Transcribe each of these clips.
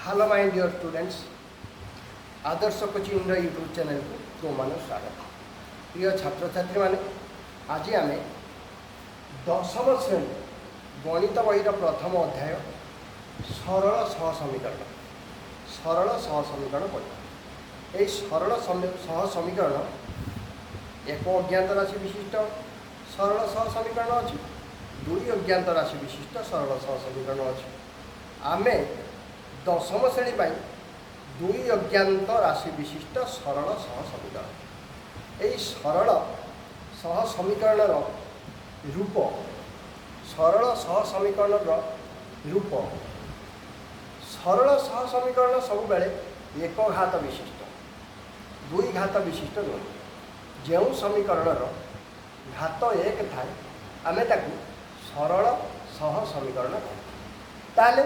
Hello my dear students, Adarsh coaching YouTube channel को तुम मान स्वागत। प्रिय छात्र छात्री मैंने आज आम दशम श्रेणी गणित बहीर प्रथम अध्याय सरल सह समीकरण पढ़ा। यही सरल सह समीकरण एक अज्ञात राशि विशिष्ट सरल सह समीकरण अच्छी, दुई अज्ञात राशि विशिष्ट सरल सह समीकरण अच्छी। आमे दशम श्रेणी दुई अज्ञात राशि विशिष्ट सरल सह समीकरण। यही सरल सह समीकरण रूप सरल सह समीकरण रूप सरल सह समीकरण सब बेले एक घात विशिष्ट दुई घात विशिष्ट नुहे। जो समीकरण घात एक थाए आमे ताकू सरल सह समीकरण कहते।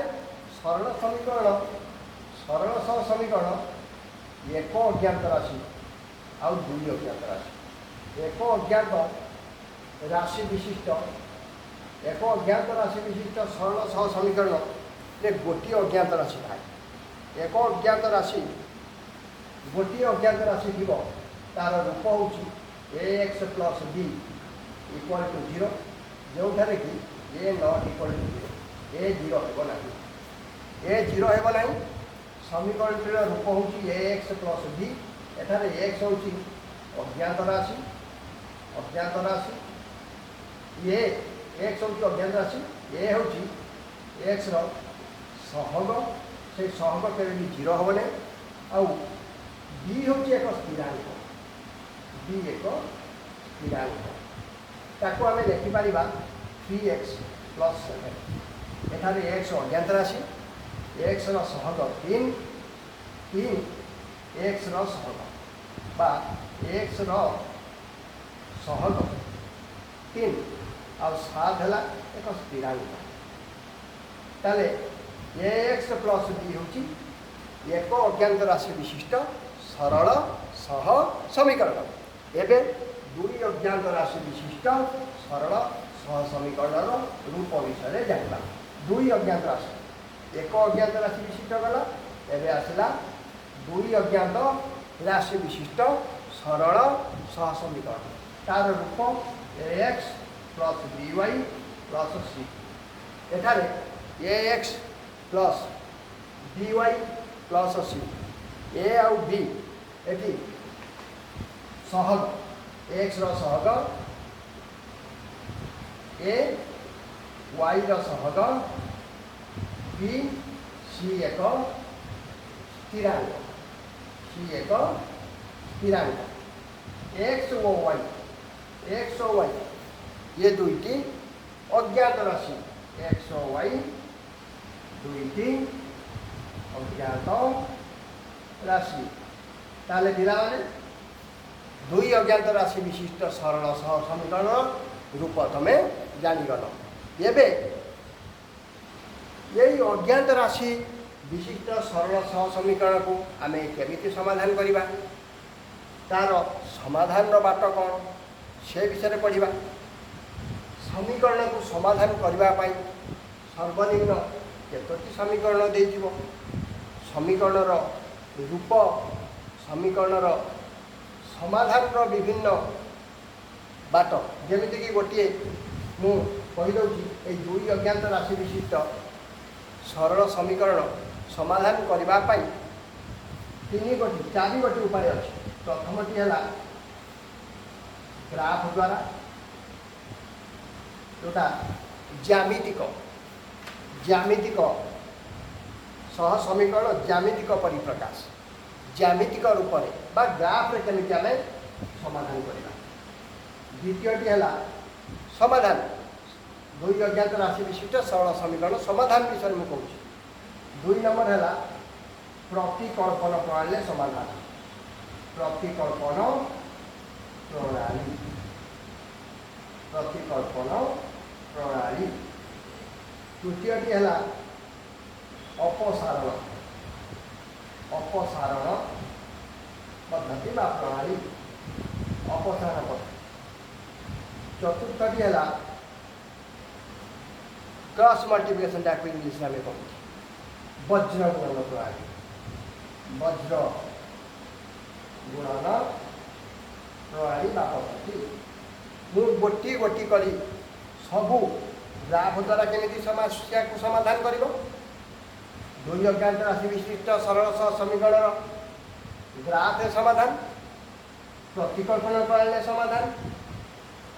सरल सह समीकरण एक अज्ञात राशि आउ दुई अज्ञात राशि। एक अज्ञात राशि विशिष्ट सरल सह समीकरण रे गोटे अज्ञात राशि थाए। एक अज्ञात राशि गोटे अज्ञात राशि थी तार रूप हूँ ax plus b equal to 0, जो कि a not equal to 0 a 0 हो ना, a 0 हो ना। समीकरण रूप हूँ ax प्लस b, एठार x हूँ अज्ञात राशि ये x हूँ अज्ञात राशि, a हूँ x सहग से सहग के भी 0 हो ना। आउ b हूँ एक स्थिरांक ताको आम लिखिपर 3x प्लस 7। एठार x अज्ञात राशि x सहग 3 x सहग बा x सहग 3 आ 7 है एक स्थिरांक। ताले ax प्लस b हूँ एक अज्ञात राशि विशिष्ट सरल सह समीकरण। एबे दुई अज्ञात राशि विशिष्ट सरल सह समीकरण रूप विषय जाना। दुई अज्ञात राशि एक अज्ञात राशि विशिष्ट गला, एबे आसला दुई अज्ञात राशि विशिष्ट सरल सह समीकरण। तार रूप ax plus by plus c। एठारे ax plus by plus c a आउ b एटी सहग x सहग a y सहग b c एक स्थिरांक x और y ये दुईटी अज्ञात राशि x और y दुईटी अज्ञात राशि। ताले पिला माने दुई अज्ञात राशि विशिष्ट सरल सह समीकरण रूप तुमे जानीगल। एबे यही अज्ञात राशि विशिष्ट सरल सह समीकरण को आम केमिति समाधान करिबा, तार समाधान बाट कौन से विषय पढ़ा। समीकरण को समाधान करने सर्वनिम्न केतोटी समीकरण देजिवो, समीकरण रूप समीकरण समाधान विभिन्न बाट जमीक गोटे मुझे ये दुई अज्ञात राशि विशिष्ट सरल समीकरण समाधान करने चार गोटी उपाय अच्छे। प्रथमटी है ग्राफ द्वारा जोटा ज्यामितिक सह समीकरण ज्यामितिक परिप्रकाश ज्यामितिक रूप में बा ग्राफ रे केमिति आमे समाधान करबा। द्वितीयटी है समाधान दुई अज्ञात राशि विशिष्ट सरल समीकरण समाधान विषय में कहूँ। दुई नंबर है प्रतिकल्पन प्रणाली समाधान प्रतिकल्पन प्रणाली। तृतीयटी है अपसारण पद्धति बा प्रणाली अपसारण पद्धति। चतुर्थटी है क्रॉस मल्टिप्लिकेशन टाइप इंग्लिश में कहूँ। वज्र गुणन प्रणाली वज्र गुणन प्रणाली बा पद्धति मु गोटी गोटी करी सबू ग्राफ द्वारा केमिति समस्या को समाधान करिवो दुई अज्ञात राशि विशिष्ट सरल सह समीकरण ग्राफ समाधान प्रतिकल्पन प्रणाली समाधान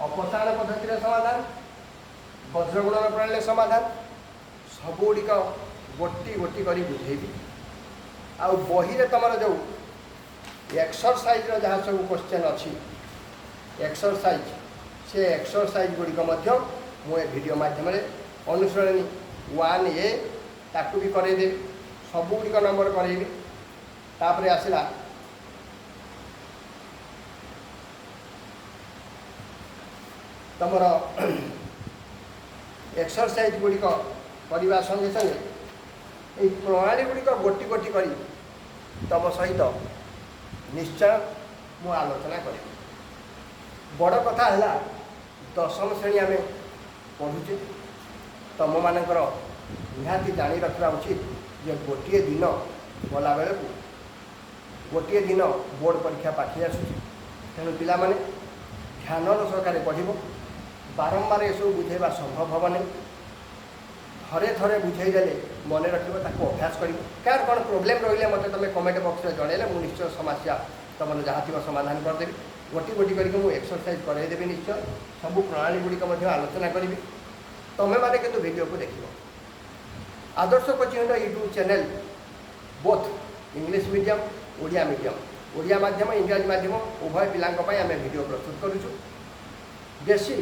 अपसारण पद्धति समाधान वज्र गुणन प्रणाली समाधान सबुଗୁଡ଼ିକ गोटी गोटी करी बुझेबी आउ बही रे तुम जो एक्सरसाइज जहाँ सब क्वेश्चन अच्छी एक्सरसाइज से एक्सरसाइज गुड़िक मुझे वीडियो माध्यम अनुसरणी 1A ताकू भी करदेवी सबुଗୁଡ଼ିक नंबर करेबी तापर आसला तुमर एक्सरसाइज गुड़िक करने संगे संगे ये प्रणाली गुड़िक गोटी गोटी करी तुम सहित निश्चय मु आलोचना करी बड़ कथा है 10वीं श्रेणी आम पढ़ुचे तुम मानकर निहाती जानी रखा उचित जे गोटे दिन गला बेलू गोटे दिन बोर्ड परीक्षा पाखी आसूँ तेणु पिला माने ध्यान सहकार पढ़ बारंबार ये सब बुझेबा संभव हम नहीं थरे थरे बुझेदेले मन रखिब ताको अभ्यास कर कार कौन प्रोब्लेम रही मत तुम कमेंट बॉक्स में जनइले मुझे निश्चय समस्या तुम जहाँ थी समाधान करदेवी गोटी गोटी करके मुझे एक्सरसाइज करदेवी निश्चय सब प्रणाली गुड़िक आलोचना करी तुम्हें मैंने किंतु वीडियो को देख Adarsh coaching YouTube channel both English medium Odia medium Odia माध्यम इंग्राजी माध्यम उभय पिलांपाई आम वीडियो प्रस्तुत करुचु बेसी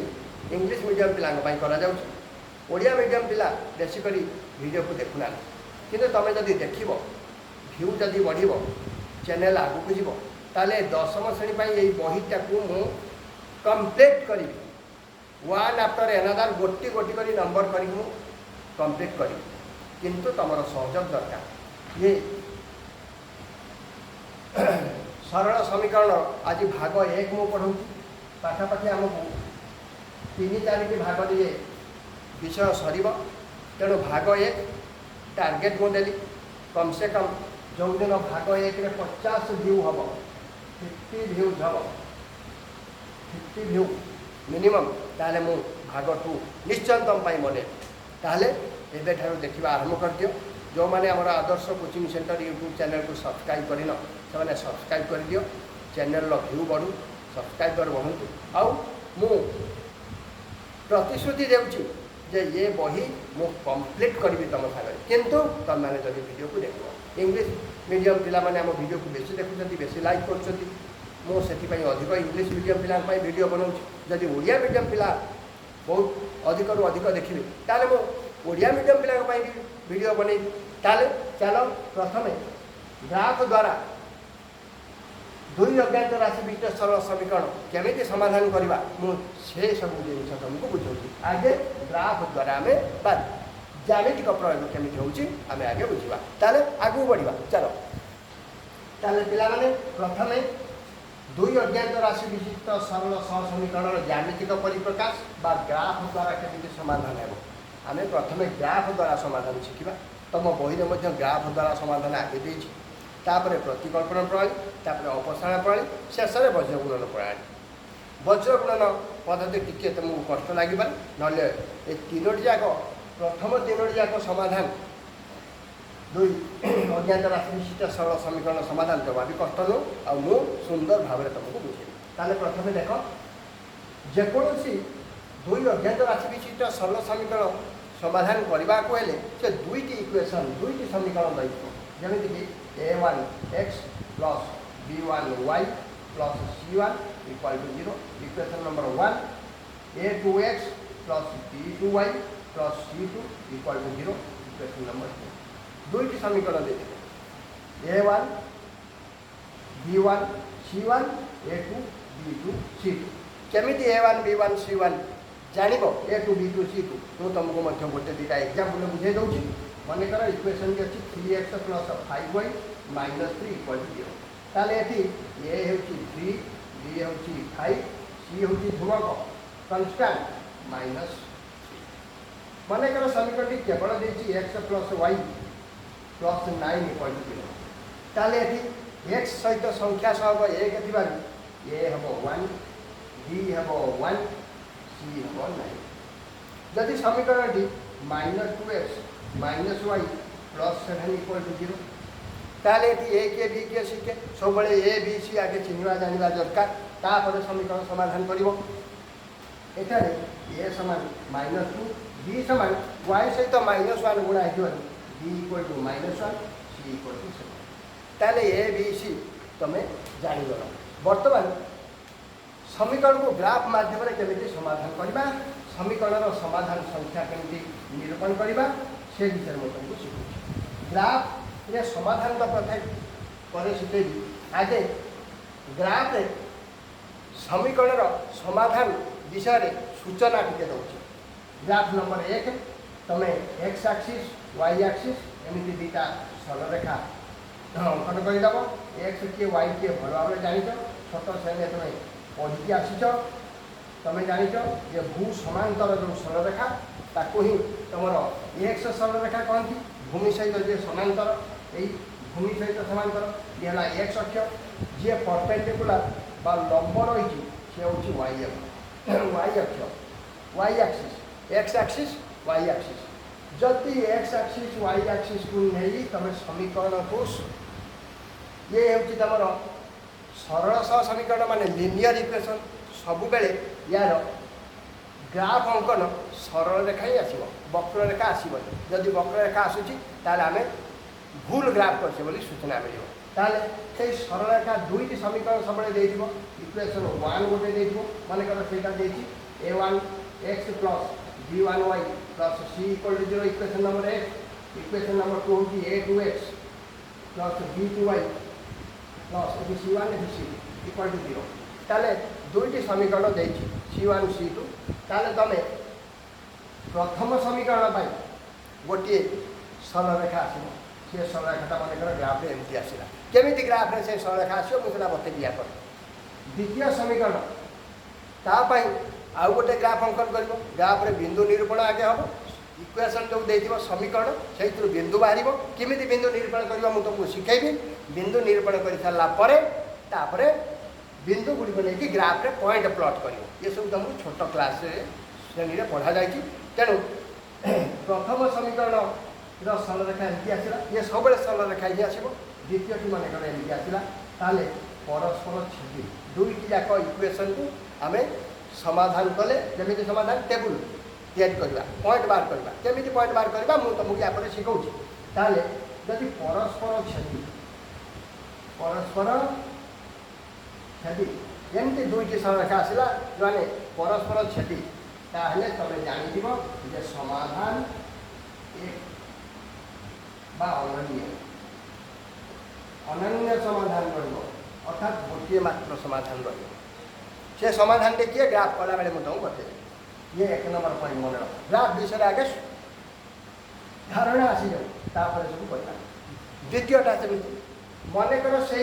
इंग्लिश मीडियम पिलांपाई करा जाउछ ओडिया मीडियम पिला बेसी करी वीडियो को देखुना किंतु तुम जदि देख भ्यू जदि बढ़ चैनल आगू जीव ताले 10वीं श्रेणी पर यही बहीटा को मु कंप्लीट करी वन आफ्टर एनादर गोटी गोटी करी नंबर करी मु कंप्लीट करी किंतु तुमर सहयोग दरकार ये सरल समीकरण आज भाग 1 मु पढ़ू पाखापाखि आमको 3-4 भाग दिए विषय सर तेणु भाग 1 टार्गेट मुदेली कम से कम जो दिन भाग 1 रे 50 व्यू हम 50 व्यूज हम 50 व्यू मिनिमम ताले मु भाग 2 निश्चय तुम मने ताले एबे ठारू देखिबा आरंभ कर दियो जो माने हमर आदर्श कोचिंग सेंटर यूट्यूब चैनल को सब्सक्राइब करिन से सब्सक्राइब कर दियो चैनल रो व्यू बढ़ू सब्सक्राइबर बढ़ू आउ मु प्रतिश्रुति देउची जे ये बही मु कंप्लीट करी तुम सागर किंतु तुम मैंने जब वीडियो को देख इंग्लिश मीडियम पिला माने हम वीडियो को बेसी देखुं बेसी लाइक कर मुझे अधिक इंग्लिश मीडियम पिला वीडियो बनाऊँ जदि ओडिया मीडियम पिला बहुत अधिक रु अधिक देखिए ताले मु ओडिया मीडियम पिला वीडियो बन ताले चलो प्रथम ग्राफ द्वारा दुई अज्ञात राशि विशिष्ट सरल समीकरण केमिति समाधान करवा मुझे सब जिन तुमको बुझाऊँ आगे ग्राफ द्वारा आम ज्यामितिक प्रयोग केमिति होउची आम आगे बुझा ताले आगू बढ़िया चलो ताले पिला माने प्रथमे दुई अज्ञात राशि विशिष्ट सरल सह समीकरण ज्यामितिक परिप्रकाश बा ग्राफ द्वारा केमिति समाधान है आम प्रथमे ग्राफ द्वारा समाधान शिखा तुम बही में ग्राफ द्वारा समाधान आगे देछि तापर प्रतिकल्पन प्रणाली तापर अपसारण प्रणाली शेष में वज्र गुणन प्रणाली वज्र गुणन पद्धति टिके तुमको कष्ट लगे ना ये तीनोटी जाक प्रथम तीनोटी जाक समाधान दुई अज्ञात राशि विशिष्ट सरल समीकरण समाधान जमा भी कष्ट नु आ मु सुंदर भाव तुमको बुझे ताले प्रथम देख जेकोसी दुई अज्ञात राशि विशिष्ट सरल समीकरण समाधान करने को हेले से दुईटी इक्वेशन दुईटी समीकरण दैव जमीक a1x plus b1y plus c1 equal to 0 equation number 1 a2x plus b2y plus c2 equal to 0 equation number 2 दुईटी समीकरण देते a1 b1 c1 a2 b2 c2 केमिति a1 b1 c1 जान a2 b2 c2 तो तुमको गोटे दुटा एग्जाम्पल बुझे दूसरी मन कर इक्वेशन भी अच्छी 3x plus 5y minus 3 equal to 0 ताले ए हूँ 3 बी हूँ 5 सी हूँ ध्रुवक कन्स्टाट माइनस मन कर समीकरण केवल देखिए x plus y plus 9 equal to 0 ताले एठी x सहित संख्या सहग 1 थिबारु a हबो 1 b हबो 1 c हबो 9 जदि समीकरण टी -2x -y plus 7 equal to 0 ताले एठी a के b के c के सब बळे a b c आगे चिन्हवा जानिबा दरकार तापर समीकरण समाधान करिवो एठारे a समान -2 b समान y सहित -1 गुणा हेतु b equal to -1 c equal to 7 ताले a b c तमे जानि गलो वर्तमान समीकरण को ग्राफ माध्यम रे केमिति समाधान करबा समीकरण रो समाधान संख्या केमिति निरूपण करबा से विषय में तुमको शिखु ग्राफ रे समाधान का प्रत्येक करे सिखेबी आगे ग्राफ रे समीकरण रो समाधान विषय रे सूचना टिके दउछि ग्राफ नंबर 1 तमे x एक्सिस y एक्सिस एमिति दुटा सरल रेखा अंकन करदेव एक्स किए वाई किए भल भाव जाच छोट श्रेणी तुम्हें पढ़ी आसीच तुम्हें जाच जे भू समांतर जो सरल रेखा ताकू ही तुम एक्स सरल रेखा कहती भूमि सहित जी समांतर यही भूमि सहित समांतर ये है एक्स अक्ष जी परपेंडिकुलर बा लंब रही सी हूँ वाई अक्ष Y axis X axis Y axis जदि एक्स एक्सिस वाई एक्सिस को नहीं तुम समीकरण को ये हूँ तुम सरल सह समीकरण माने लिनियर इक्वेशन सब बेले यार ग्राफ अंकन सरल रेखा ही आसो वक्र रेखा आसबनी जदि वक्र रेखा आसूँ आम भूल ग्राफ करछे बोली सूचना मिले ताले से सरल रेखा दुईटी समीकरण सब इक्वेशन 1 गोटे मनकर से a1 x plus b1y plus c equal to 0 equation number 1 equation number 2 हूँ a2x plus b2y plus c1 c equal to 0 ताले दुईटी समीकरण देछि c1 c2 ताले तमे प्रथम समीकरण पाई गोटे सरल रेखा आसो से सरल रेखाटा मनकर ग्राफ एमती आसला केमिति ग्राफ रे से सरल रेखा आसो मुझे बतेबी आप द्वितीय समीकरण तापाई आउ गोटे ग्राफ अंकन कर ग्राफ रे बिंदु निरूपण आगे हम इक्वेशन जो देथिबो समीकरण से बिंदु बाहर किमिति बिंदु निरूपण करबा मु तुमको शिखेबी बिंदु निरूपण कर सारा तापरे बिंदु गुड़ी को लेकिन ग्राफ रे पॉइंट प्लॉट कर ये सब तुमको छोट क्लास श्रेणी में पढ़ा जाए तेणु प्रथम समीकरण सरल रेखा एमती आसला ये सब सरल रेखा ही आसो द्वितीय मनकर एमती आसला ताले परस्पर छेदी दुईटी जाक इक्वेशन को आम समाधान कले जमी समाधान टेबुल तैयारी करवा पॉइंट बार करवा केमी पॉइंट बार करवा मुझे तुमको यहाँ शिखाऊँ ताले जदि परस्पर छेदी एमती दुईटी सरल रेखा आसला जो मैंने परस्पर छेदी ताहले तुम जान जे समाधान एक बा अनन्य समाधान रही अर्थात गोटे मात्र समाधान रही से समाधान देखिए ग्राफ कला बेले मुझे बते ये 1 नंबर पॉइंट मन ग्राफ विषय आगे धारणा आसी जाए सब कहना द्वितीयटा सेमती मनकर से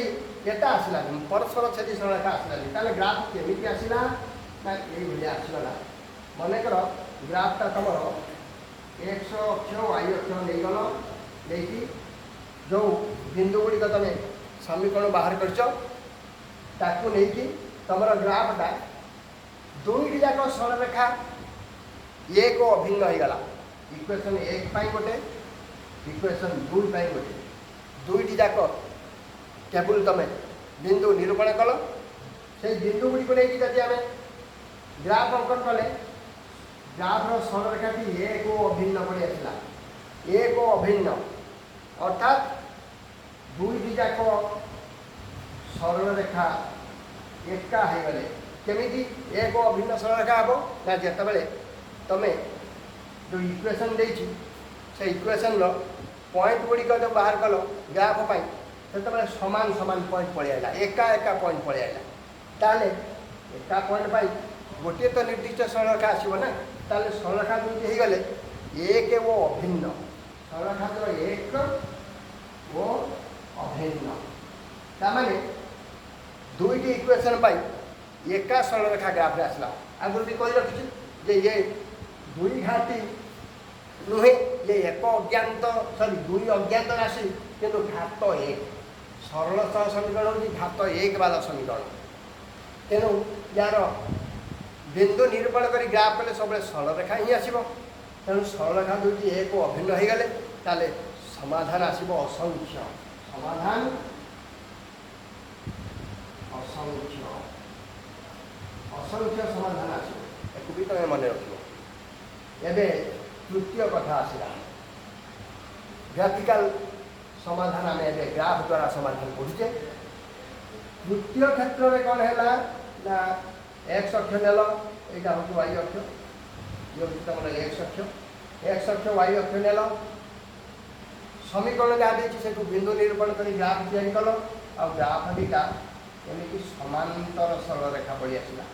एटा आसला परस्पर छेदी सरलरेखा आसला ग्राफ केमी आसला ना ये आसगला मनकर ग्राफटा तुम एक्स अक्ष वाई अक्ष नहीं गल नहीं जो बिंदु गुड़िक तुम समीकरण बाहर करको नहीं तुम ग्राफटा दुईटी जाक सरल रेखा एक अभिन्न हो गला इक्वेशन 1 गोटे इक्वेशन 2 गोटे दुईटी जाक केवल तुम बिंदु निरूपण कल से बिंदु गुड़ी को लेकिन जब आम ग्राफ अंकन कले ग्राफ्र सरल रेखाटी एक अभिन्न पड़ी आसला एक अभिन्न अर्थात दुईटी जाक सरल रेखा एका हो गले केमिति एक अभिन्न सरल रेखा हम ना जिते तुम जो इक्वेशन देछि से इक्वेशन पॉइंट गुड़िक जो बाहर कल ग्राफ से समान समान पॉइंट पड़े आला एका एका पॉइंट पड़े आला ताले एका पॉइंट पाई गोटे तो निर्दिष्ट सरल रेखा आसो ना ताले सरल रेखा दुईटी हो गले एक वो अभिन्न सरल रेखा जो एक वो अभिन्न तामाने दुईटी इक्वेशन पाई एका सरल रेखा ग्राफ रे आसला आगुरी भी कही रखी जे ये दुई घाटी नुहे ये एक अज्ञात सरी दुई अज्ञात राशि किंतु घात एक सरल सह समीकरण हूँ घात एक वाला समीकरण तेणु यार बिंदु निरूपण कर ग्राफ कले सब सरल रेखा ही आसो तेणु सरल रेखा दुईटी एक अभिन्न हो गले ताले समाधान आसो असंख्य समाधान असंख्य असंख्य समाधान आसो एक भी तुम मन रख एवं तृतीय कथा आसला ग्राफिकाल समाधान आम ए ग्राफ द्वारा समाधान पढ़ुचे तृतीय क्षेत्र में कौन है ना एक्स अक्ष नेल यहाँ हूँ वाई अक्ष ये हूँ तुम एक्स अक्ष वाई अक्ष नेल समीकरण जहाँ देखिए से बिंदु निरूपण कर ग्राफ तैयारी कल आ ग्राफ दुटा एमती समांतर सरल रेखा पड़ी आसला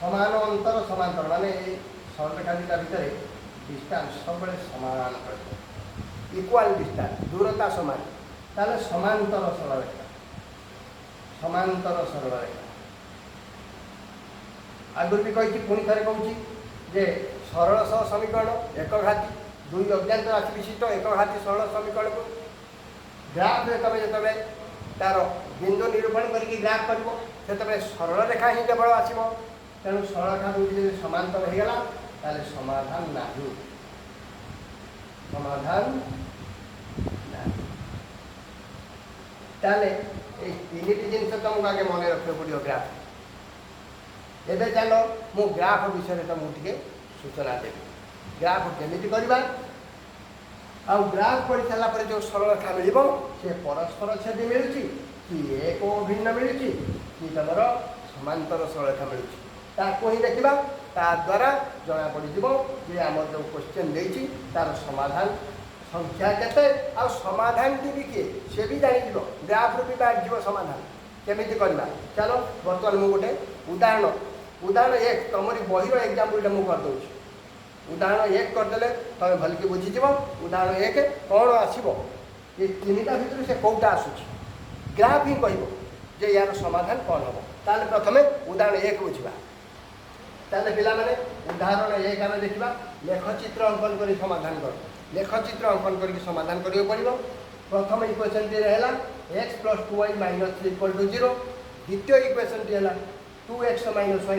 समान अंतर समांतर माने सरल रेखा दुटा भितर डिस्टेंस सब समान इक्वाल डिस्टेंस दूरता समान ताले समांतर सरल रेखा समांतर सरल रेखा आगुरी भी कही पुणी थे कहूँ जे सरल सह समीकरण एक घाती दुई अज्ञात राशि विशिष्ट एक घाती सरल समीकरण को ग्राफ तुम जो तार बिंदु निरूपण करके ग्राफ कर सरल रेखा ही केवल आसो तेणु सरल रेखा दुईटी समांतर हो गला ताले समाधान नहीं समाधान ताले तीन जिन तुमको आगे मन रखा पड़ो ग्राफ एवं चलो मु ग्राफ विषय तुमको टे सूचना देवी ग्राफ केमी करवा आउ ग्राफ पढ़ी सारापर जो सरल रेखा मिल सी परस्पर छेदी मिलूँ कि एक भिन्न मिलूँ कि तुम समांतर सरल रेखा मिलूँ ही देखा ताद्वारा जना पड़ आम जो क्वेश्चन देती तार समाधान संख्या केते आ समाधान भी किए सी भी जान ग्राफ रू भी बाहर समाधान केमी करवा चलो बर्तमान मुझे गोटे उदाहरण एक तुमरी बही एग्जाम्पल मुझे करदे उदाहरण एक करदे तुम भलि बुझीज उदाहरण एक कौन आसो ये तीन टा भर से कौटा आसूँ ग्राफ ही कह यार समाधान कौन हम ताल प्रथम उदाहरण एक बुझा ताले पिला माने उदाहरण एक आम देखा लेखचित्र अंकन कर समाधान कर लेखचित्र अंकन करके समाधान करियो पड़िबो प्रथम इक्वेशन टी है x + 2y - 3 = 0 द्वितीय इक्वेशन टी है 2x - y - 1 = 0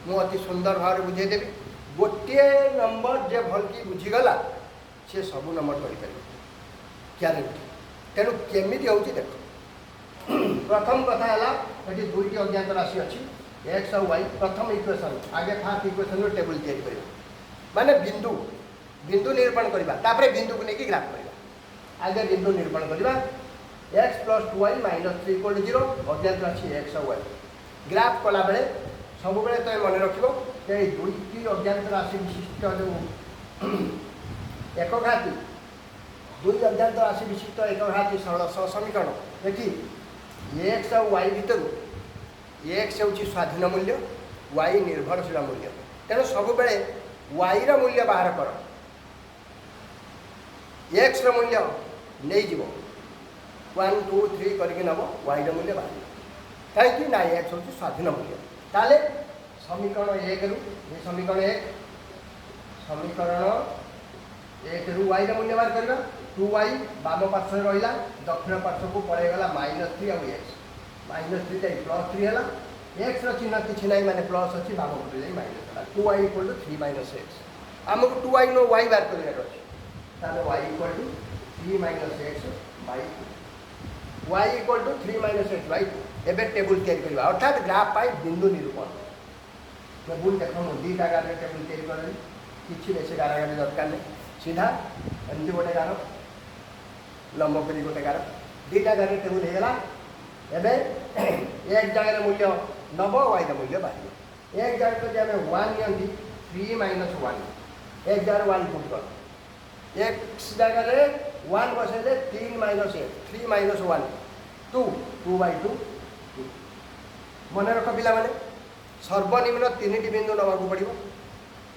मु अति सुंदर भाव बुझेदेवी गोटे नंबर जे भलकी बुझीगला सी सब नंबर कर ग्यारंटी तेणु केमी हूँ देख प्रथम कथा है ये दुईटी अज्ञात राशि अच्छी एक्स और वाई प्रथम इक्वेशन आगे फास्ट इक्वेशन टेबल तैयारी कर माने बिंदु बिंदु निरूपण करवा बिंदु को लेकिन ग्राफ करवा आगे बिंदु निरूपण करवा x + 2y - 3 = 0 अज्ञात राशि एक्स और वाई ग्राफ कला बेले सब बेले तुम मन रख दुईटी अज्ञात राशि विशिष्ट जो एकघाती दुई अज्ञात राशि विशिष्ट एकघाती सरल सह समीकरण देखिए एक्स और वाई भितर एक्स हूँ स्वाधीन मूल्य वाई निर्भरशील मूल्य तेणु सब बेले वाई रो मूल्य बाहर कर एक्स रो मूल्य नहीं जीव 1 2 3 करके नब वाई रो मूल्य बाहर कहीं ना एक्स हूँ स्वाधीन मूल्य ताले समीकरण एक रु ये समीकरण एक रु वाई रो मूल्य बाहर करवा 2y बाम पार्श्व रहा दक्षिण पार्श्व को पड़ेगा -3 और एक्स -3 जाए +3 है एक्स चिन्ह किसी ना माने प्लस अच्छी बाम पटे जाए माइनस है 2y = 3 - x आमको 2y नो y बाहर कर y = 3 - x y = 3 - x by एवं टेबुल तैयारी करवा अर्थात ग्राफ पाई बिंदु निरूपण मैं भूल देख दुईटा गार टेबुल तैयारी कर किसी बेसी गार दरकार नहीं सीधा एमती गोटे गार लंब कर गोटे गार दुईटा गार टेबुल होगा एवं एक जगह मूल्य नब वाई मूल्य बाहर एक जगह जब आम 1 नि 3 - 1 एक जगह 1 पुट कर एक जगह 1 बसैले 3 - 8 3 - 1 2/2 मन रख पिला माने सर्वनिम्न 3टी बिंदु नवाक पड़ो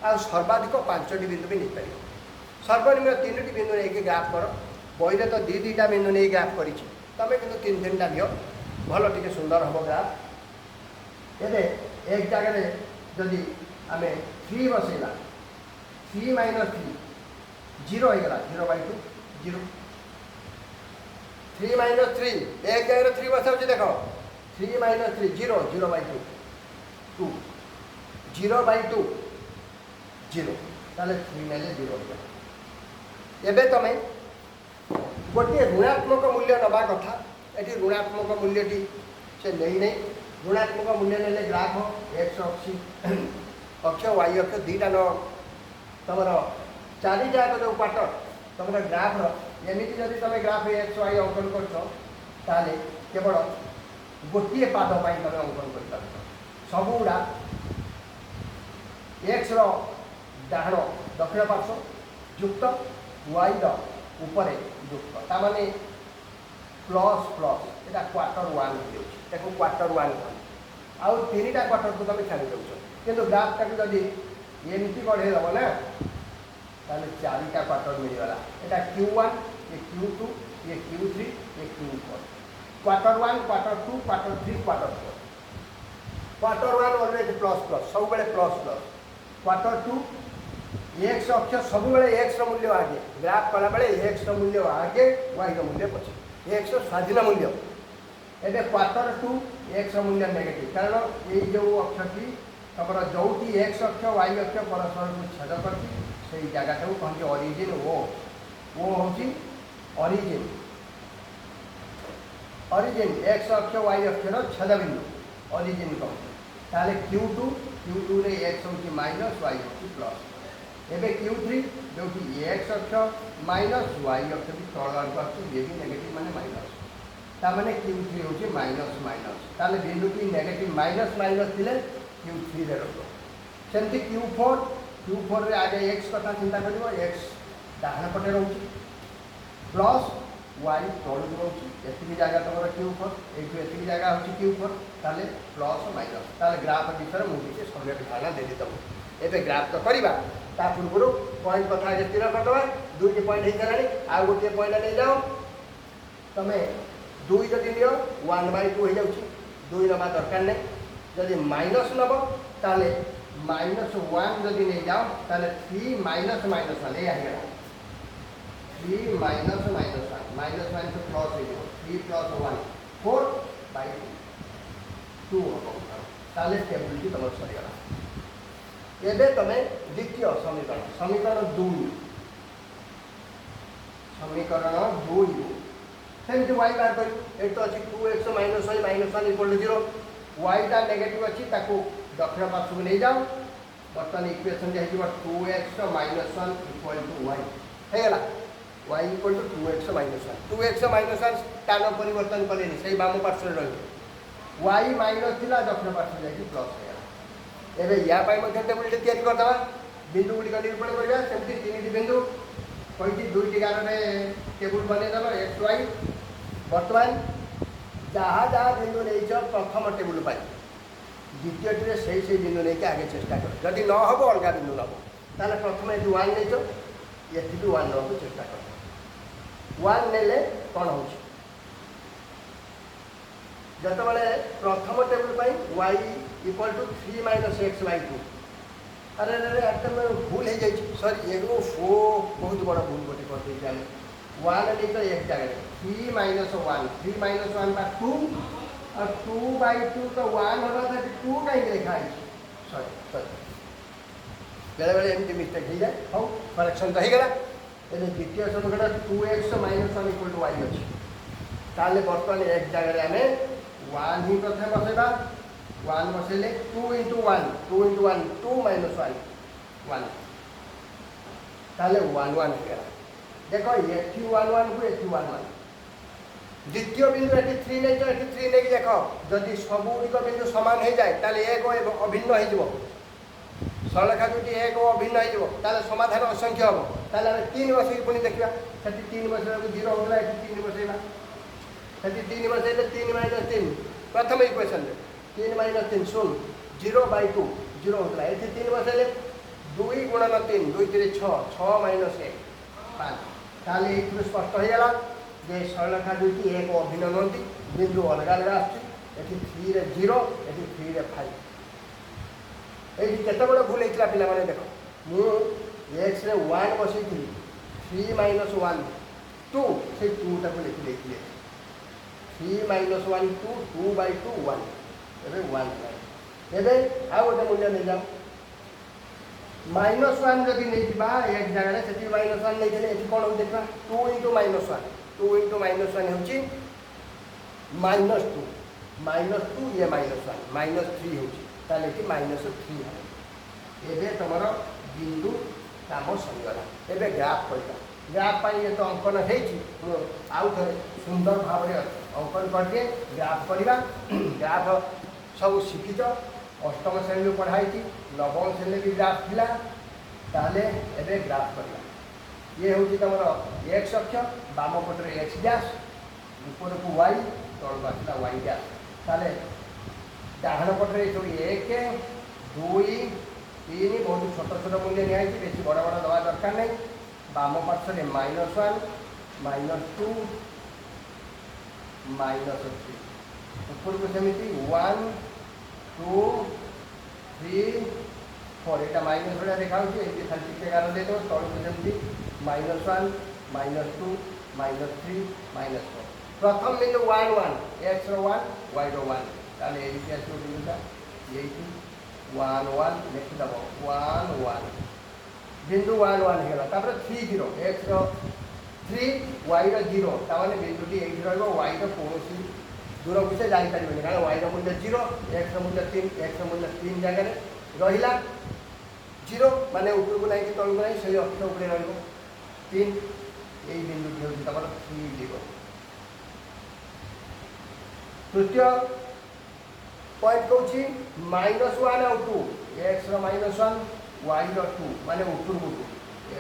आ सर्वाधिक 5टी बिंदु भी नहीं पार सर्वनिम्न 3टी बिंदु नहीं ग्राफ कर बही तो दुईटा बिंदु नहीं ग्राफ कर तुम कि 3-3टा नियो भल टे सुंदर हम ग्राफ एवं एक जगह जदि आम 3 बसैला 3 - 3 जीरो हो गला 0/2 0 3 - 3 एक जगह 3 बसाऊँ देख 3 - 3 0 0/2 2 0/2 0 ताले 3 नेले 0 हो गला। एबे तमे गोटे ऋणात्मक मूल्य नवा कथा ये ऋणात्मक मूल्यटी से नहीं ऋणात्मक मूल्य ने ग्राफ एक्स अक्ष वाई अक्ष दीटा न तुम चारिटा जो क्वार्टर तुम ग्राफ्र एमती जब तुम ग्राफ एक्स वाई अंकन कर केवल गोटे पाद तुम अंकन कर सबुरा एक्स डाण दक्षिण पार्श्व युक्त वाई ऊपर युक्त ताने प्लस प्लस यहाँ क्वार्टर 1 हो क्वार्टर 1 आउ 3टा क्वार्टर को तुम छाड़ी दौ कि ग्राफटा को जब एमती बढ़ेदेव ना ताले 4टा क्वार्टर मिलगला यहाँ Q1 ये Q2 ये Q3 ये Q4 quarter 1 quarter 2 quarter 3 quarter 4 quarter 1 always plus plus सब बेले प्लस प्लस क्वार्टर 2 एक्स अक्ष सब बेले एक्स मूल्य आगे ग्राफ कला बेले एक्स मूल्य आगे वाई मूल्य पछे एक्स स्वाधीन मूल्य एबे क्वार्टर 2 एक्स मूल्य नेगेटिव कारण ये जो अक्षटी तुम जो एक्स अक्ष वाई अक्ष परस्पर को छेद कर जगह को कहते ऑरिजिन ओ हूँ ऑरिजिन ऑरिजिन एक्स अक्ष वाई अक्षर छेद बिंदु ऑरिजिन कहते ताले Q2 रे एक्स हूँ माइनस वाई हूँ प्लस एबे Q3 जो एक्स अक्ष माइनस वाई अक्ष भी तल आगे ये भी नेगेटिव माने माइनस ताने Q3 हूँ माइनस माइनस ताले बिंदु की नेगेटिव माइनस माइनस थे Q3 रे रख सेमती Q4 रे आगे एक्स कथा चिंता कर एक्स डाहाण पटे रोचे प्लस वाई तलू रोचे एति जगह तुम Q4 ये जगह हूँ Q4 ताले प्लस माइनस ताले ग्राफ विषय मुझे सम्यक धारणा देदी तुमको एबे ग्राफ तो करवा ता पूर्व पॉइंट कथा स्थिर करदे दुईटी पॉइंट हो गला आ गोटे पॉइंट नहीं जाओ तुम 2 जदि नियो 1/2 हो जाऊँ 2 नवा दरकार नहीं जदि माइनस नब ताले -1 जदि नहीं जाओ ताले 3 माइनस माइनस 1 ये 3 minus minus 1 minus minus plus हो 3 + 1 4/2 हम ताले स्टेबिलिटी तुम सरीगला। एबे तुम द्वितीय समीकरण 2 सेमती वाई बाहर कर तो अच्छी 2x - y -1 = 0 वाईटा नेगेटिव अच्छी दक्षिण पार्श्व को नहीं जाओ बर्तमान इक्वेशन हो 2x - 1 = y होगा y = 2x - 1 2x - 1 स्थान परिवर्तन कले से बाम पार्श्व रही y माइनस थिला दक्षिण पार्श्व जाकि प्लस हो एबे या टेबुल तैयारी करदे बिंदु गुड़ी निरूपण करवा सेमती 3टी बिंदु कही 2टी गार में टेबुल बनईदेव एक्स वाई बर्तमान जहाँ जहाँ बिंदु नहीं प्रथम टेबुल पर द्वितीय से बिंदु नहीं आगे चेष्टा कर जदि न हम अलग बिंदु नब ताले प्रथम ये 1 नहीं ये भी 1 नवा चेष्टा कर 1 ने कौन हो जिते प्रथम टेबुल पर y = 3 - x/2 अरे अरे एकदम भूल हो जाए सॉरी ये बहुत बड़ा भूल गोटे कर 1 नहीं तो एक जगह 3 - 1 3 - 1 बा 2 और 2/2 तो 1 होगा था 2 कहीं लिखा है सॉरी बेले बेले एमती मिस्टेक हो जाए हाँ करेक्शन तो होगा ये द्वितीय समीकरण 2x - 1 = y अच्छी ताले बर्तमान एक जगह आम 1 ही प्रथम बसैबा 1 बसैले 2 × 1 2 × 1 2 - 1 1 ताले 1 1 हो देखो ये 1 1 को 1 1 द्वितीय बिंदु ये 3 नहीं तो ये 3 नहीं देख जदि सबुक बिंदु सामान हो जाए ताले एक अभिन्न हो सरलरेखा दुटी एक अभिन्न हो समाधान असंख्य हम ताले 3 बस पुणी देखा से 3 बस 0 होगा ये 3 बसैबा से 3 बसैले 3 - 3 प्रथम इक्वेशन 3 - 3 0 0/2 0 होता है ये 3 बसैले 2 × 3 2 3 6 6 - 1 5 ताले ये स्पष्ट हो गला जे सरलरेखा दुटी एक अभिन्न नुहति बिंदु अलग अलग आसुची 3 रे 0 ये 3 रे 5 ये केत बड़ भूल होता पे देख मुझे रे 1 बसई 3 माइनस 1 2 से 2 टाक लिखि देथिले 3 माइनस 1 2 2 बाय 2 1 एबे 1 एबे आ गोटे मूल्य नहीं जाओ -1 जदि नहीं जिबा एक जगह से -1 नहीं देले एठी कोन हो देखबा 2 * -1 2 * -1 होची -2 -2 ये -1 -3 होची ताले कि -3 है एबे तमरो बिंदु काम सरीगला एबे ग्राफ करबा ग्राफ पाई ये तो अंकन हेची आउ थे सुंदर भाव रे अंकन कर दिए ग्राफ करबा ग्राफ सब शिखित अष्टम श्रेणी पढ़ाई नवम श्रेणी भी ग्राफ थिला ताले एबे ग्राफ करबा ये होची तमरो x अक्ष बाम पटरे x डैश ऊपर को y तळ बाटला y डैश ताले डाहण पटरे सब 1 2 3 बहुत छोट छोट मूल्य निया बेसी बड़ बड़ दवा दरकार नहीं बाम पार्श्वे -1 -2 -3 ऊपर को सेमिति 1 2 3 4 एटा माइनस भलिया देखा होची एति खाली टिके गार दे दो तळ को सेमिति -1 -2 -3 -4 प्रथम बिंदु 1 1 x रो 1 y रो 1 ताले एति आसो बिंदुटा एति 1 1 लिखि दबो 1 1 बिंदु 1 1 हेला तापर 3 0 x रो 3 y रो 0 ताने बिंदुटी एति रहबो y रो कोनोसी दूर विषय जानी पारे कारण y मूल्य 0 x मूल्य 3 x मूल्य 3 जगह रहा 0 माने ऊपर को नहीं कि तल को नहीं से अक्ष ऊपर रहा 3 यही बिंदु हूँ 3 0 तृतीय पॉइंट कौन -1 और 2 x रो -1 y रो 2 माने ऊपर को 2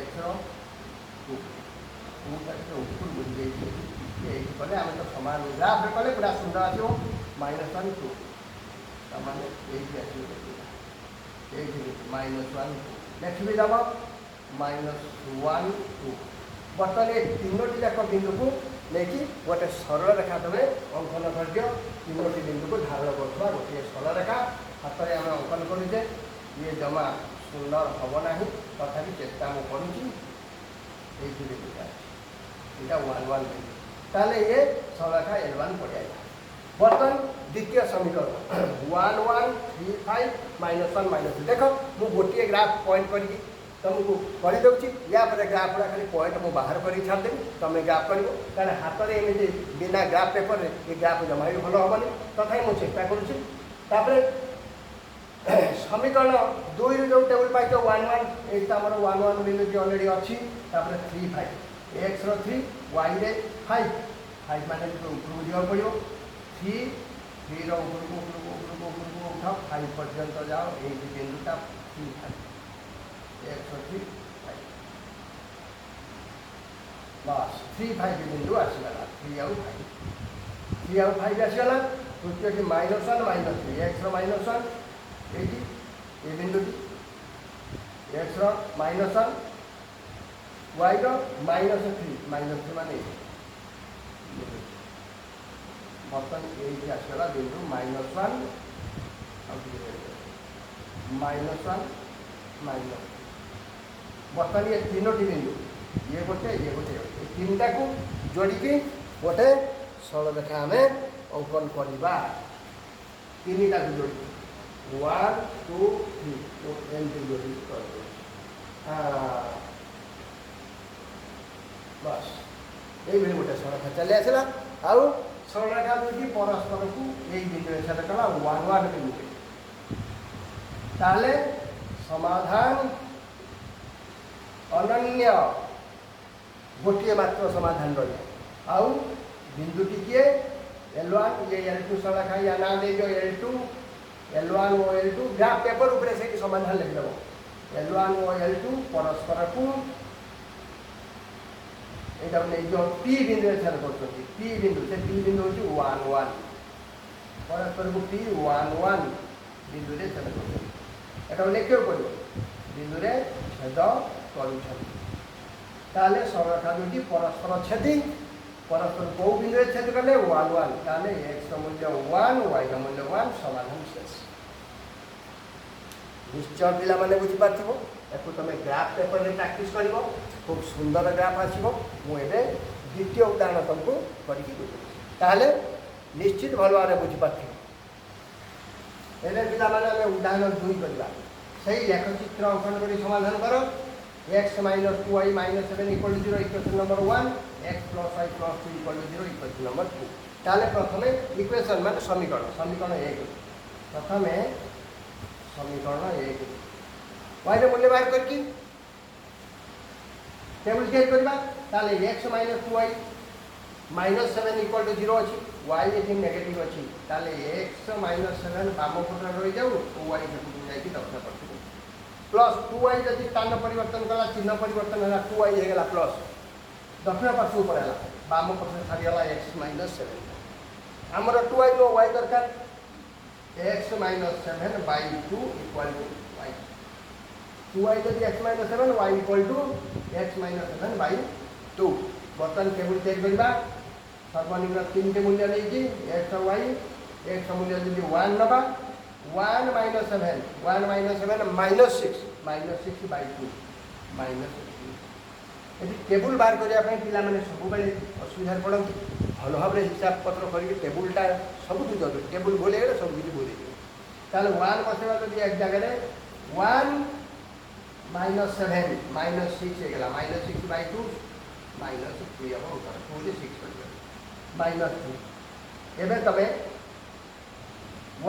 x रो 2 ऊपर बुझ गई कले आम तो सामान ग्राफ कले पूरा सुंदर आसो -1 2 सामान्य ये आसो -1 नेक्स्ट भी जब -1 2 बर्तमान ये तीनोटी जाक बिंदु को लेकिन गोटे सरल रेखा तुम्हें अंकन कर दियो तीनोटी बिंदु को धारण कर गोटे सरल रेखा हाथ में आम अंकन करुचे ये जमा सुंदर हम ना तथा चेष्टा मुझे करुँची यहाँ 1 1 बिंदु ताले ये सरलरेखा L1 पड़ जाएगा बर्तमान द्वितीय समीकरण 1 1 3 5 -1 -2 देख मु गोटे ग्राफ पॉइंट करके तुमको कर दूसरी या ग्राफ गुड़ा खाली पॉइंट मुझे बाहर कर छाड़देवी तुम ग्राफ कर कारण हाथ में एमती बिना ग्राफ पेपर ये ग्राफ जमा भी भल हेनी तथा मुझे चेष्टा करुँची समीकरण 2 जो टेबुल पाई 1 1 ये आम 1 1 बिंदु अलरेडी अच्छी 3 5 x रो 3 y रे 5 5 माने ऊपर जावा पड़ो 3 रो ऊपर उठाओ 5 पर्यंत जाओ ये बिंदुटा 3 5 x रो 3 5 बस 3 5 बिंदु आसगला 3 आउ 5 आसगला तृतीय की -1 -3 x रो -1 ये बिंदु x रो -1 y रो -3 माने बर्तन ये आसगला बिंदु -1 बर्तमान ये तीनोटी बिंदु ये गोटे तीन टा को जोड़ी गोटे सरल रेखा आम अंकन करवा तीन टा को जोड़ी 1 2 3 एमती जोड़ी बस ये गोटे सरल रेखा चली आसला आउ सरल रेखा दुटी परस्पर को यही बिंदु सेट कला 1 1 बिंदु ताले समाधान अनन्य गोटे मात्र समाधान रहा आउ बिंदुटी किए L1 ये L2 सरल रेखा या ना दे L2 L1 और L2 ग्राफ पेपर ऊपर से समाधान लिखिदेव L1 और L2 परस्पर को यहाँ मैंने जो P बिंदु छेद कर P बिंदु से P बिंदु हूँ 1 1 परस्पर को P 1 1 बिंदु छेद कर लिखे पड़ो बिंदु छेद कर सरल रेखा दुटी परस्पर छेदी परस्पर कौ बिंदु छेद कले 1 1 ताले x मूल्य 1 y मूल्य 1 समाधान शेष निश्चय पिला माने बुझी पारथिबो। याकू तुम ग्राफ पेपर में प्रैक्टिस कर खूब सुंदर ग्राफ आसो। मुझे द्वितीय उदाहरण तुमको करके निश्चित भल भाव बुझीपार। एवं पे उदाहरण 2 करवा से लेखचित्र अंकन कर समाधान कर। x minus 2y minus 7 equal to 0 equation number 1 x plus y plus 2 equal to 0 equation number 2। ताले प्रथम इक्वेशन मान समीकरण समीकरण 1 प्रथम समीकरण 1 y रे मूल्य बाहर करके टेबल तैयार करबा। ताले x minus 2y minus 7 equal to 0 अच्छी y ये नेगेटिव अच्छी ताले x माइनस 7 बाम पट रही जाऊ 2y जाकि दक्षिण पट प्लस 2y जब स्थान परिवर्तन कला चिन्ह परिवर्तन है 2y होगा प्लस दक्षिण पार्श्व को पड़ेगा बाम पक्ष छाड़ीगला x माइनस 7 आमर 2y नो y दरकार x minus 7 by 2 equal to y 2y जब x minus 7 y equal to x minus 7 by 2। बर्तमान टेबल तैयार करवा सर्वनिम्न 3 टे मूल्य नहीं x और y x मूल्य जब 1 नवा 1 माइनस 7 माइनस 6 बाई 2 माइनस 6 ये टेबुल बाहर करने पे सब असुविधा पड़ती भल भाव हिसाब पत्र करके टेबुलटा सब जरूरी टेबुल बोले सब किसी बोले ताले 1 बसवा जब एक जगह 1 माइनस 7 माइनस 6 होगा माइनस 6 बाई 2 माइनस 3 हम 2 6 माइनस 2 एवं तुम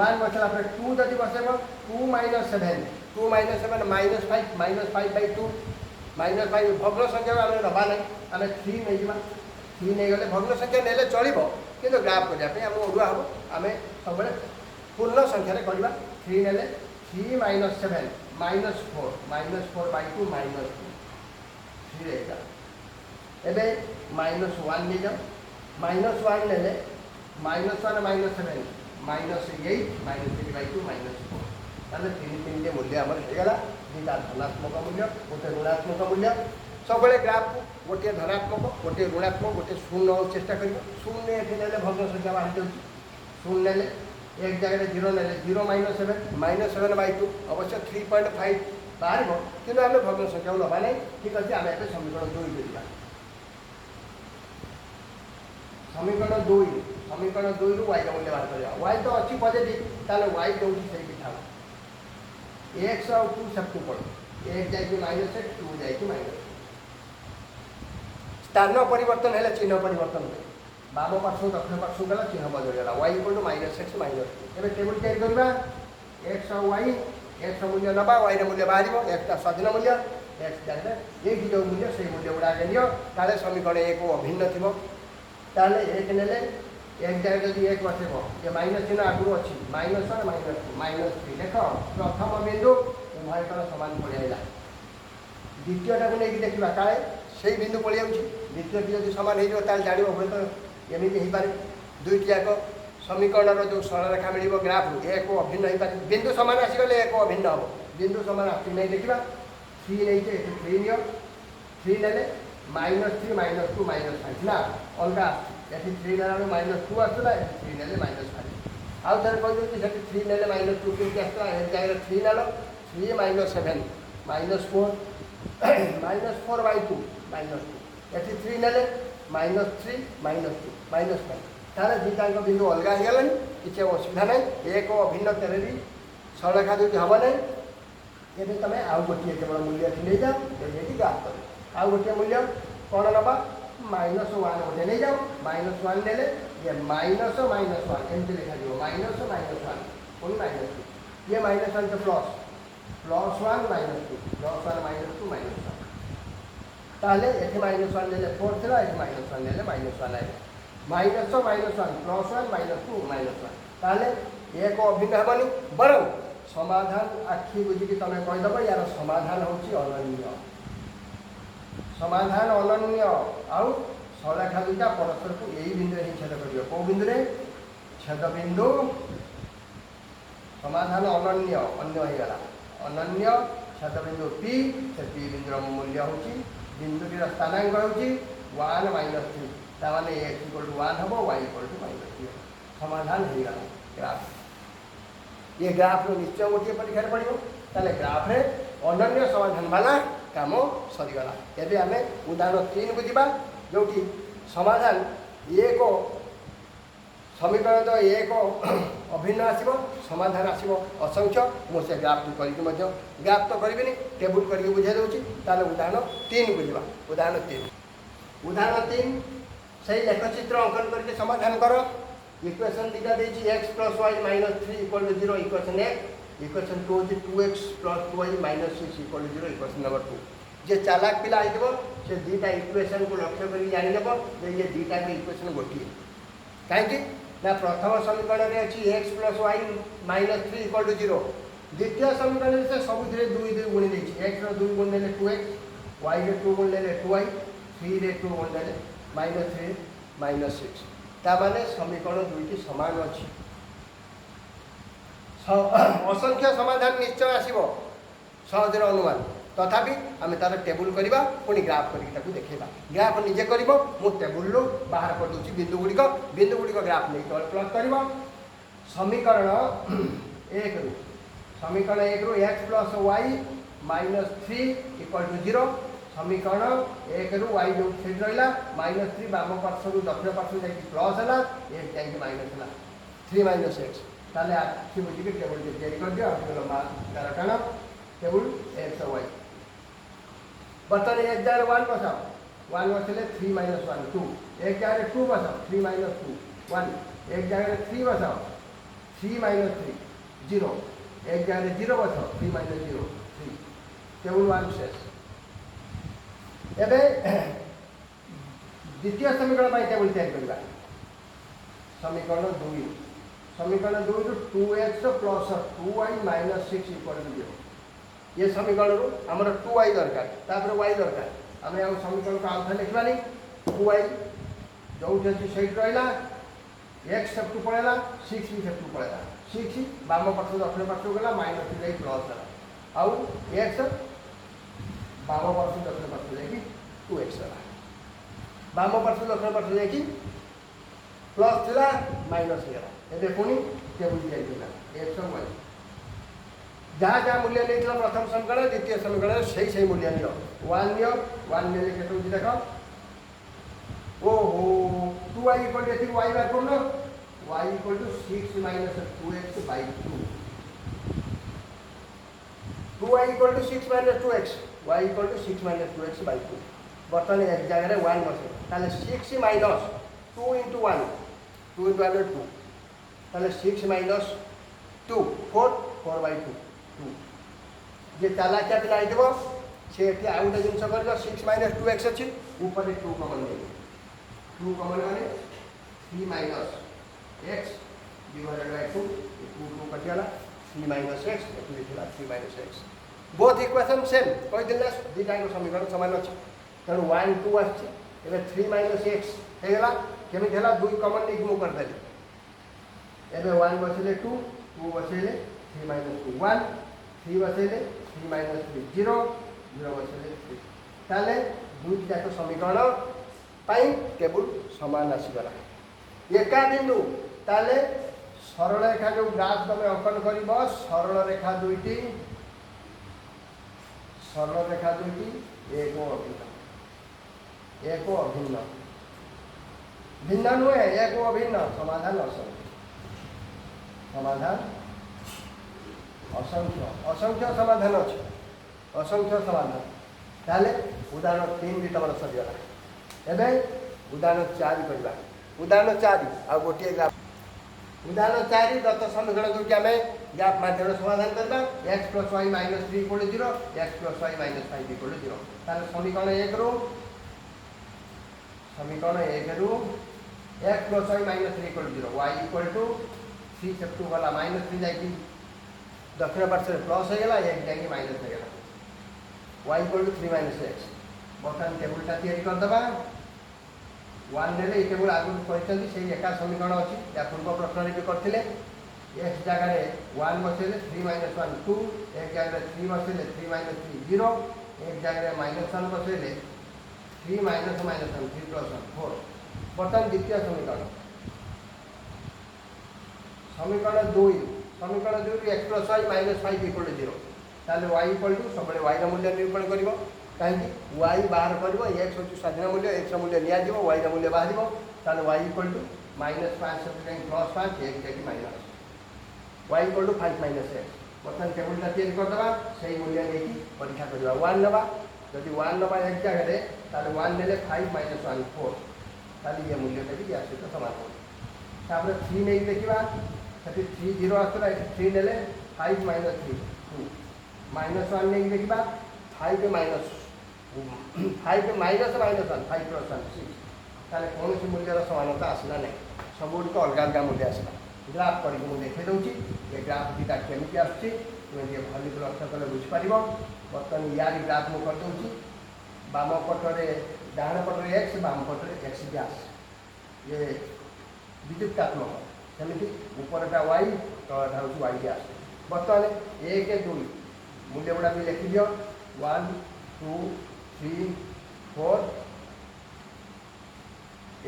1 बसला 2 जब बसब 2 माइनस 7 माइनस 5 बाई 2 माइनस 5 भग्न संख्या आम नवा ना आम 3 नहीं जा 3 नहीं गले भग्न संख्या ने चलो कि ग्राफ करने आम ओडुआ हम आम सब पूर्ण संख्यार करवा 3 ने 3 माइनस 7 माइनस 4 बाई 2 माइनस 2 3 रहेगा एवं माइनस 1 नहीं जाओ माइनस 1 ने minus 1 minus 7 minus 8 minus 3 by 2 minus 4 ताले 3 मूल्य आमर होगा दुटा धनात्मक मूल्य गोटे ऋणात्मक मूल्य सब ग्राफ को गोटे धनात्मक गोटे ऋणात्मक गोटे शून्य चेष्टा कर शून्य ये ने भग्न संख्या बाहर जाऊँ शून्य ने एक जगह 0 ने 0 माइनस 7 बाई 2 अवश्य 3.5 बाहर कि आम भग्न संख्या नवा ना ठीक अच्छे आम ए समीकरण 2 करवा समीकरण 2 रु y का मूल्य बाहर कर y तो अच्छी पॉजिटिव ताले y कौटी से था x और 2 सब पड़ एक जाए माइनस 1 2 जाए माइनस स्थान परिवर्तन है चिन्ह परिवर्तन हुए बाम पार्श्व दक्षिण पार्श्व गला चिन्ह बदलगला y इक्वल टू माइनस 6 माइनस 2 एवं टेबल तैयार करवा x और y x मूल्य नवा y मूल्य बाहर x स्वाधीन मूल्य x जगह एक जो मूल्य से मूल्य गुड़ा नियो ताले समीकरण 1 अभिन्न थी ताले 1 ने एक जगह जब 1 बसब ये माइनस चिन्ह आगुरी अच्छी माइनस 1 माइनस 2 माइनस 3 देख प्रथम बिंदु उभयकर सामान पड़ेगा द्वितीयटा को लेकिन देखा काले से बिंदु पड़े द्वितीय जब सामान हो जान हे तो एमती हो पारे दुईट जाक समीकरण जो सरलरेखा मिल ग्राफ एक अभिन्न हो पारे बिंदु सामान आसीगले एक अभिन्न हम बिंदु सामान आस नहीं देखा 3 नहीं 3 नियो 3 ने -3 -2 -5 ना अलग ये 3 ने -2 आसला 3 ने -5 आउ थे कहते 3 ने -2 के आसला एक जगह 3 nail 3 minus 7 minus 4 by 2 minus 2 ये 3 ने -3 -2 -5 तार दुटा बिंदु अलग हो गला किसी असुविधा ना एक अभिन्न तेरे भी सरलरेखा जो हम ना ये तुम आउ गोटे केवल मूल्य नहीं जाओ ये ग्राफ कर आउ गोटे मूल्य कौन नवा -1 गोटे नहीं जाओ -1 ने ये माइनस -1 एमती लिखा जाए -1 पुणी -2 ये -1 तो प्लस +1 -2 +1 -2 -1 ताले ये -1 ले 4 था ये -1 ले -1 आए -1 +1 -2 -1 ताले एक अभिन्न हेनी बर समाधान आखि बुझिकी तुम कहीदेव यार समाधान हूँ अनन्य समाधान अनन्य आउ सरलरेखा दुटा परस्पर को यही बिंदु ही छेद कर कौ बिंदु छेद बिंदु समाधान अनन्य अन्य होगा अनन्य छेद बिंदु P से P बिंदुर मूल्य हूँ बिंदुटीर स्थानांक हूँ 1 -3 ताने x इक्वल टू 1 हम y इक्वल टू -3 समाधान हो ग्राफ ये ग्राफ निश्चय गोटे परीक्षा पड़ो ताले ग्राफ रे अनन्य समाधान वाला काम सरीगला। एबे आमे उदाहरण 3 को जीवा जो कि समाधान एक समीकरण तो एक अभिन्न आसो समाधान आसो असंख्य मुझे ग्राफ करके ग्राफ तो करी टेबुल करके बुझे दूसरी ताले उदाहरण 3 को जीवा। उदाहरण 3 सही लेखचित्र अंकन करके समाधान कर। इक्वेशन दीटा देछि x + y - 3 = 0 इक्वेशन 1 इक्वेशन 2 होछि 2x + 2y - 6 = 0 इक्वेशन नंबर 2। जे चालाक पिला आइबो से दीटा इक्वेशन को लक्ष्य करी जानि लेबो जे ये दीटा के इक्वेशन गोटी काहे ना प्रथम समीकरण रे अछि x + y - 3 = 0। द्वितीय समीकरण से सबुथिरे 2 2 गुणी देछि x रो 2 गुण देले 2x y रे 2 गुण देले 2y 3 रे 2 गुण देले -3 - 6 ता माने समीकरण दुईटी समान अछि। असंख्य समाधान निश्चय आसीबो सहजर अनुमान तथापि आम तार टेबुल करवा पुणी ग्राफ करके देखा ग्राफ निजे कर टेबुल बाहर कर दूसरी बिंदु गुड़िक ग्राफ नहीं तले प्लट कर समीकरण 1 रु x + y - 3 = 0 समीकरण 1 रु y जो सेट रहा -3 बाम पार्श्व दक्षिण पार्श्व जा प्लस है 1 जा माइनस है 3 - x ताले आखि बुझिक टेबुल तैयारी कर दियो आप लंबा तार टाण टेबुल x और y बर्तन एक जगह 1 बसाओ 1 बसले 3 - 1 2 एक जगह 2 बसाओ 3 - 2 1 एक जगह 3 बसाओ 3 - 3 0 एक जगह 0 बसाओ 3 - 0 3 टेबुल 1 शेष। एवं द्वितीय समीकरण टेबुल तैयारी करवा समीकरण 2 रु 2x + 2y - 6 = 0 ये समीकरण रू आमर 2y दरकार तापर y दरकार आम समीकरण को आउ थे लिखवानी 2y जो अच्छी रहा x सेप्टू पड़ेगा 6 भी सेप्टू पड़ेगा 6 बाम पार्श्व दक्षिण पार्श्व गला -3 जा प्लस है आउ x बाम पार्श्व दक्षिण पार्श्व जा 2x है बाम पार्श्व दक्षिण पार्श्व जा प्लस था माइनस हो पुणी टेबुल तैयारी x और y जहाँ जहाँ मूल्य नहीं प्रथम समीकरण द्वितीय समीकरण से मूल्य नि 1 ने के देख ओहो 2y = y बार कर y = 6 - 2x/2 2y = 6 - 2x y = 6 - 2x/2 बर्तमान एक जगह 1 बसे ताले 6 - 2 × 1 2 × 1 2 ताले 6 - 2 4/2 जे चालाकिया पिला आइथबो से एठी आउ गोटे जिनस कर 6 - 2x अछि ऊपर 2 कॉमन ले 2 कॉमन माने 3 - x डिवाइडेड बाय 2 2 कटियाला 3 - x एठी लिखला 3 - x बोथ इक्वेशन सेम कहि दिला दीटा को समीकरण समान अछि तनु 1 2 अछि एबे 3 - x हे गेला केमि हेला 2 कॉमन ले मु कर देली एबे 1 बसले 2 2 बसले 3 - 2 1 3 बसले 3 - 3 0 0 बसले 3 ताले दुई जाक समीकरण पाई टेबुल समान आसीगला एका बिंदु ताले सरल रेखा जो ग्राफ तुम अंकन कर सरल रेखा दुईटी एक अभिन्न भिन्न नुहे एक अभिन्न समाधान असंख्य समाधान अच्छे असंख्य समाधान ताले उदाहरण 3 भी तुम सरीगला एवं उदाहरण 4 करवा उदाहरण 4 आ गोटे ग्राफ उदाहरण 4 दत्त समीकरण जो कि आम ग्राफ माध्यम समाधान करवा x + y - 3 = 0 x + y - 5 = 0 ताले समीकरण 1 रो x + y - 3 = 0 y = 3 सेप्टू वाला -3 जाकि दक्षिण पार्श्व प्लस हो गला 1 जाकि माइनस हो गला y = 3 - x बर्तमान टेबुलटा तैयारी करदे 1 ने टेबुल आगु से एका समीकरण अच्छी या पूर्व प्रश्न भी करते x जगह 1 बसले 3 - 1 2 एक जगह 3 बसले 3 - 3 0 एक जगह -1 बसले 3 - 1 3 + 1 4 बर्तमान द्वितीय समीकरण 2 x + y - 5 = 0 ताले y इक्वल टू सब y मूल्य निरूपण कर कहीं y बाहर कर x हूँ स्वाधीन मूल्य x मूल्य नि y मूल्य बाहर ताले y इक्वल टू -5 +5 एक जाकि minus y equal to 5 - x बर्तमान टेबुलटा चेंज करदे से मूल्य नहीं परीक्षा करवा 1 नवा जदि 1 नवा एक जगह ताले 1 ने 5 - 1 4 ताले ये मूल्य भी या सहित समान हो तापर 3 नहीं देखा से 3 0 आसला 3 ने 5 - 3 2 -1 नहीं देखा 5 - 5 -1 5 + 1 6 ताले कौन सी मूल्यर समानता आसला नहीं सब गुड़िक अलग अलग मूल्य आसला ग्राफ करके मुझे देखा दूसरी ये ग्राफ दुटा केमी आसुच्छी तुम्हें भल लक्ष्य कले बुझीपार बर्तमान यार ग्राफ मुझे करदे बाम पटरे डाण पटरे एक्स बाम पटरे एक्स गैस ये विद्युतात्मक सेमती उपरटा वाई तलटा हूँ वाई गैस बर्तमान 1 2 मूल्य गुड़ा भी लिखि दियो 1 2 3 4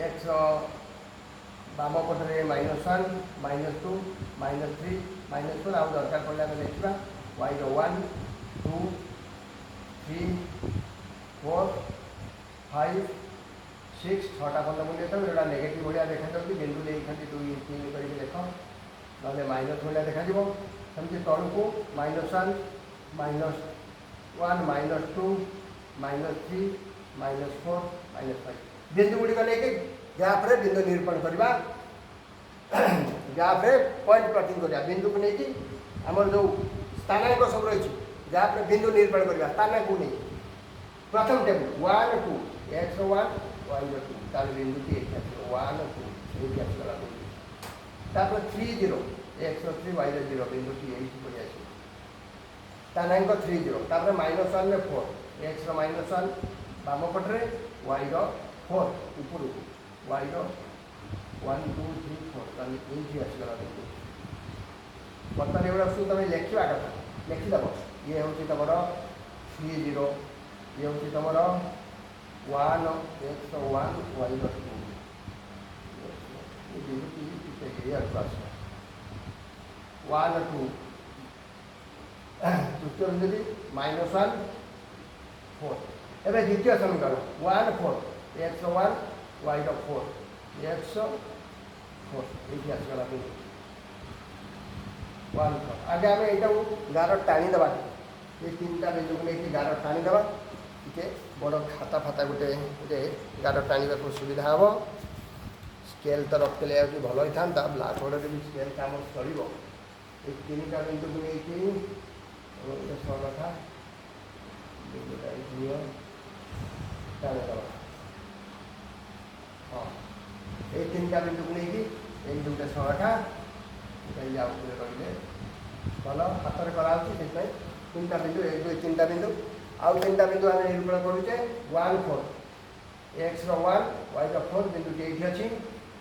एक्स बाम पटरे -1 -2 -3 -4 आउ दरकार पड़ा लिखा वाई 1 2 3 4 5 6 6टा खंड मूल्य तो जोड़ा नेगेटिव भाया देखा बिंदु नहीं खाली 2 3 करके देख ना माइनस भाया देखा सेमती तलू को -1 -1 -2 -3 -4 -5 बिंदु गुड़िक लेकिन ग्राफ रे बिंदु निरूपण करवा ग्राफ रे पॉइंट प्लॉटिंग करवा बिंदु को लेकिन आमर जो स्थानांक सब रही ग्राफ रे बिंदु निरूपण करवा स्थानांक को नहीं प्रथम टेबल 1 2 x 1 y 2 ताले बिंदु टी 1 2 ये आसला तापर 3 0 x 3 y 0 बिंदु टी एई पड़ी आसी स्थानांक 3 0 तापर -1 में 4 x -1 बाम पटरे y 4 ऊपर y 1 2 3 4 ताले एई आसला बिंदु बर्तमान एवढा सब तुम लिखा कथा लिखिदेव ये हूँ तुम 3 0 ये हूँ तुम 1 x 1 y 2 ये आस 1 2 तृतीय बिंदु -1 4 एवं द्वितीय समीकरण 1 4 x 1 y 4 x 4 ये आसगला बिंदु 1 4 आगे आम यहाँ गार टाणीदे ये 3टा बिंदु को लेकिन गार टाणीदे टे बड़ खाता फाता गोटे गार टाणा को सुविधा हम स्केल तो रखते भल होता ब्लाक बोर्ड भी स्केल काम चलो ये 3टा बिंदु को लेकिन गोटे सरखा बिंदुटा टाणीद हाँ ये 3टा बिंदु को लेकिन ये गोटे सरखा रही भल हाथ में कराऊँ से 3टा बिंदु 1 2 3टा बिंदु आउ 3टा बिंदु आम निरूपण करुचे 1 4 x 1 y 4 बिंदु ये अच्छी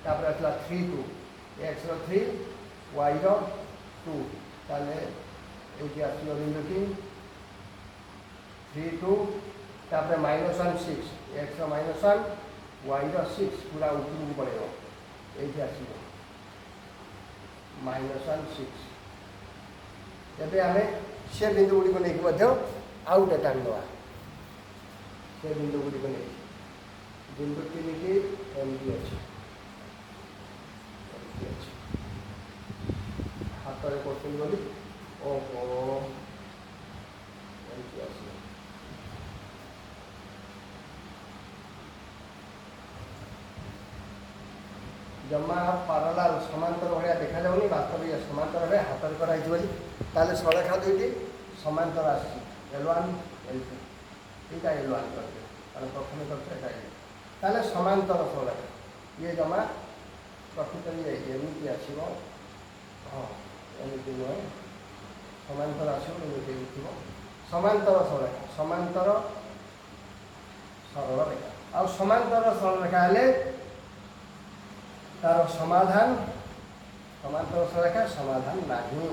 तापर आसला 3 2 x 3 y 2 ताले ये आसलो बिंदु 3 2 तापर -1 6 x -1 y 6 पूरा ऊपर को पड़ेगा ये आसो -1 6 एवं आम से बिंदु गुड़ी को लेकिन आउ गोटे टाणी दवा से बिंदु गुड़ी को नहीं बिंदु 3 की एमती अच्छी हाथ में कर बोली ओहो एमती आस जमा पारला समांतर भाया देखा जाऊनी वास्तव ये समांतर भाया हाथ में कराई सरखा दुईटी समांतर आसी L1 L2 यहाँ L1 करते प्रथम करते समांतर सरखा ये जमा प्रकृत एमती आसो हाँ एमती नुहे समांतर आसमती समांतर सरखा समांतर सरल रेखा आ समांतर सरल रेखा हेले तार समाधान समांतर सरखा समाधान नहीं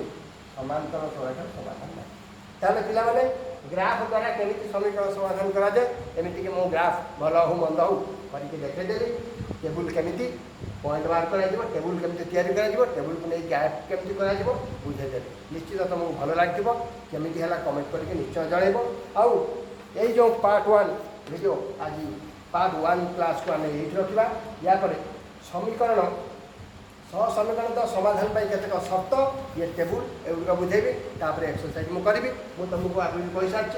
समांतर सरखा समाधान नहीं ताले पिला माने ग्राफ द्वारा केमिति समीकरण समाधान करा जाए एमिति कि मो ग्राफ भल हो मंद हो करके देखेदेली टेबुल केमिति पॉइंट बाहर कर टेबुल केमती या टेबुल को नहीं गैप केमती कर बुझेदेवी निश्चित तुमको भल लगे केमी है कमेंट करके निश्चय जनइब आउ यही जो पार्ट 1 वीडियो आज पार्ट 1 क्लास को आम ये रखा यापर समीकरण सह समीकरण तो समाधान पर केतक शर्त ये टेबुल एगुड़ बुझेबी तापर एक्सरसाइज मुझे करी तुमको आगे कही सारी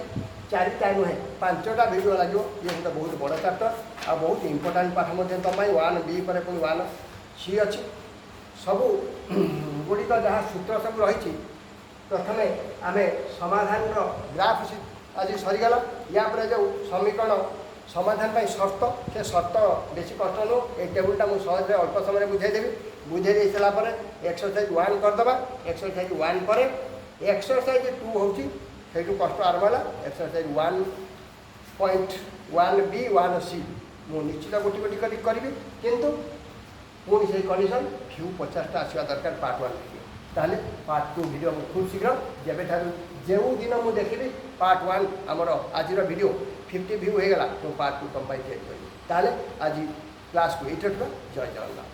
4टा नुहे 5टा वीडियो लगे ये गोटे बहुत बड़ चैप्टर आ बहुत इंपोर्टाट पाठ तुम 1B पर पुणी 1C अच्छी सबू गुड़िक जहाँ सूत्र सब रही प्रथम आम समाधान ग्राफ आज सरीगला या जो समीकरण समाधान पर शर्त से शर्त बेसी कष्ट नु ये टेबुलटा मुझे सहज अल्प समय बुझेदेवी बुझे दे सारापर एक्सरसाइज 1 करदे एक्सरसाइज 1 पर एक्सरसाइज 2 हूँ से कष्ट आरम्भ है एक्सरसाइज 1.1B 1C मुझे निश्चित गोटी गोटी करी किंतु पुणी से कंडीशन फ्यू 50टा आसवा दरकार पार्ट 1 वीडियो ताहले पार्ट 2 वीडियो खूब शीघ्र जब जो दिन मुझे देखी पार्ट 1 आमर आज वीडियो 50 व्यू होगा तो पार्ट 2 तुम चेक करी ताहले आज क्लास को ये रखा जय जगन्नाथ।